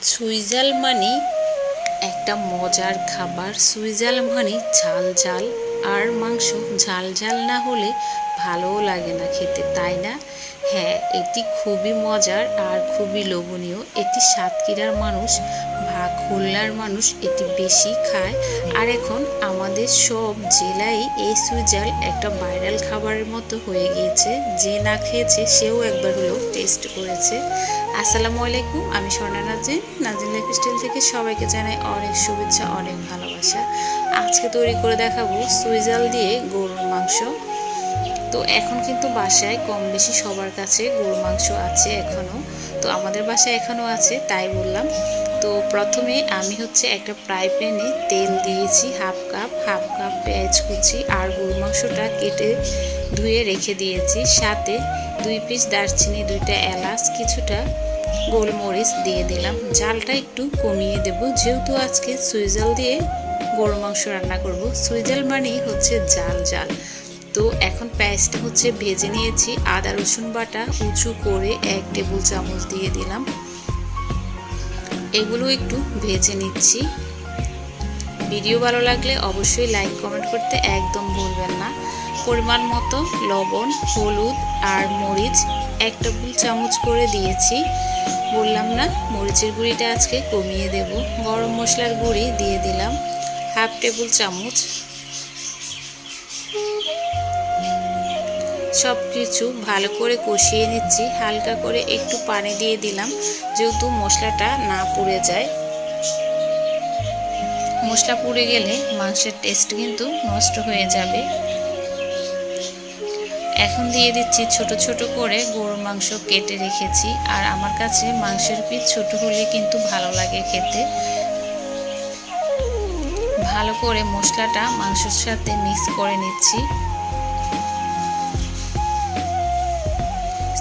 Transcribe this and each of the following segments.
সুইজাল মানে একটা মজার খাবার। সুইজাল মানে ঝাল ঝাল, আর মাংস ঝাল ঝাল না হলে ভালোও লাগে না খেতে, তাই না? হ্যাঁ, এটি খুবই মজার আর খুবই লোভনীয়। এটি সাতক্ষীরার মানুষ বা খুলনার মানুষ এটি বেশি খায়। আর এখন আমাদের সব জেলায় এই সুইজাল একটা ভাইরাল খাবারের মতো হয়ে গিয়েছে। যে না খেয়েছে সেও একবার হলেও টেস্ট করেছে। আসসালামু আলাইকুম, আমি স্বর্ণা নাজিন, নাজিন লাইফস্টাইল থেকে সবাইকে জানাই অনেক শুভেচ্ছা, অনেক ভালোবাসা। আজকে তৈরি করে দেখাবো সুইজাল দিয়ে গরুর মাংস। তো এখন কিন্তু বাসায় কম বেশি সবার কাছে গরুর মাংস আছে এখনও, তো আমাদের বাসায় এখনও আছে, তাই বললাম। তো প্রথমে আমি একটা ফ্রাই প্যানে তেল দিয়েছি হাফ কাপ পেঁয়াজ কুচি আর গরুর মাংসটা কেটে ধুয়ে রেখে দিয়েছি। সাথে 2 পিস দারচিনি, 2টা এলাচ, কিছুটা গোলমরিচ দিয়ে দিলাম। জালটা একটু কমিয়ে দেব, যেহেতু আজকে সুইজাল দিয়ে গরুর মাংস রান্না করব। সুইজাল মানেই জাল জাল। তো এখন পেঁয়াজটা ভেজে নিয়েছি। আদা রসুন বাটা উঁচু করে 1 টেবিল চামচ দিয়ে দিলাম। এগুলো একটু ভেজে নিচ্ছি। ভিডিও ভালো লাগলে অবশ্যই লাইক কমেন্ট করতে একদম ভুলবেন না। পরিমাণ মতো লবণ, হলুদ আর মরিচ 1 টেবিল চামচ করে দিয়েছি। বললাম না, মরিচের গুঁড়িটা আজকে কমিয়ে দেব। গরম মশলার গুঁড়ি দিয়ে দিলাম হাফ টেবিল চামচ। সব কিছু ভালো করে কষিয়ে নিচ্ছি। হালকা করে একটু পানি দিয়ে দিলাম, যেহেতু মশলাটা না পুড়ে যায়। মশলা পুড়ে গেলে মাংসের টেস্ট কিন্তু নষ্ট হয়ে যাবে। এখন দিয়ে দিচ্ছি ছোট ছোট করে গরুর মাংস কেটে রেখেছি। আর আমার কাছে মাংসের পিস ছোট হলে কিন্তু ভালো লাগে খেতে। ভালো করে মশলাটা মাংসের সাথে মিক্স করে নিচ্ছি।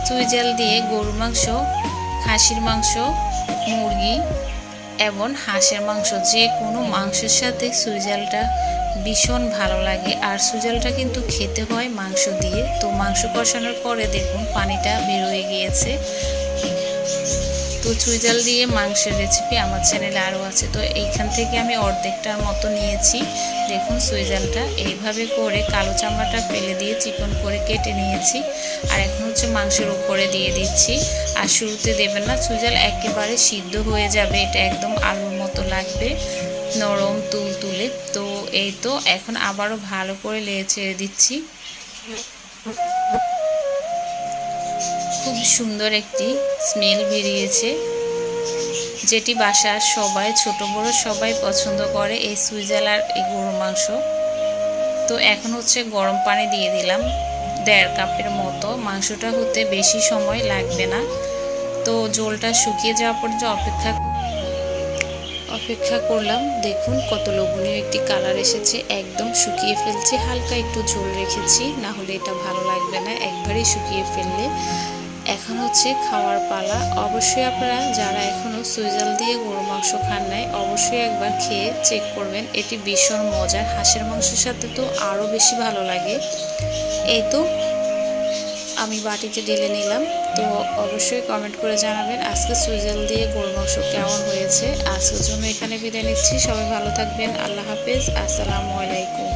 সুইজাল দিয়ে গরুর মাংস, খাসির মাংস, মুরগি এবং হাঁসের মাংস, যে কোনো মাংসের সাথে সুইজালটা ভীষণ ভালো লাগে। আর সুইজালটা কিন্তু খেতে হয় মাংস দিয়ে। তো মাংস কষানোর পরে দেখুন পানিটা বের হয়ে গিয়েছে। তো সুইজাল দিয়ে মাংসের রেসিপি আমার চ্যানেলে আরও আছে, তো এইখান থেকে আমি অর্ধেকটার মতো নিয়েছি। দেখুন সুইজালটা এইভাবে করে কালো চামড়াটা ফেলে দিয়ে চিকন করে কেটে নিয়েছি। আর এখন মাংসের উপরে দিয়ে দিচ্ছি। আর শুরুতে দেবেন না, সুইজাল একেবারে সিদ্ধ হয়ে যাবে, এটা একদম আলুর মতো লাগবে, নরম তুলতুলে। তো এই তো এখন আবারও ভালো করে নেড়ে চেড়ে দিচ্ছি। খুব সুন্দর একটি স্মেল বেরিয়েছে, যেটি বাসার সবাই, ছোট বড় সবাই পছন্দ করে এই সুইজাল আর এই গরুর মাংস। তো এখন গরম পানি দিয়ে দিলাম 1.5 কাপের মতো। মাংসটা হতে বেশি সময় লাগবে না। তো ঝোলটা শুকিয়ে যাওয়া পর্যন্ত অপেক্ষা করলাম। দেখুন কত লোভনীয় একটি কালার এসেছে। একদম শুকিয়ে ফেলছি, হালকা একটু ঝোল রেখেছি, না হলে এটা ভালো লাগবে না একবারেই শুকিয়ে ফেললে। এখন খাওয়ার পালা। অবশ্যই আপনারা যারা এখনও সুইজাল দিয়ে গরুর মাংস খান নাই, অবশ্যই একবার খেয়ে চেক করবেন। এটি ভীষণ মজার। হাঁসের মাংসের সাথে তো আরও বেশি ভালো লাগে। এই তো আমি বাটিতে ঢেলে নিলাম। তো অবশ্যই কমেন্ট করে জানাবেন আজকে সুইজাল দিয়ে গরুর মাংস কেমন হয়েছে। আজকের জন্য এখানে বিদায় নিচ্ছি। সবাই ভালো থাকবেন। আল্লাহ হাফেজ। আসসালামু আলাইকুম।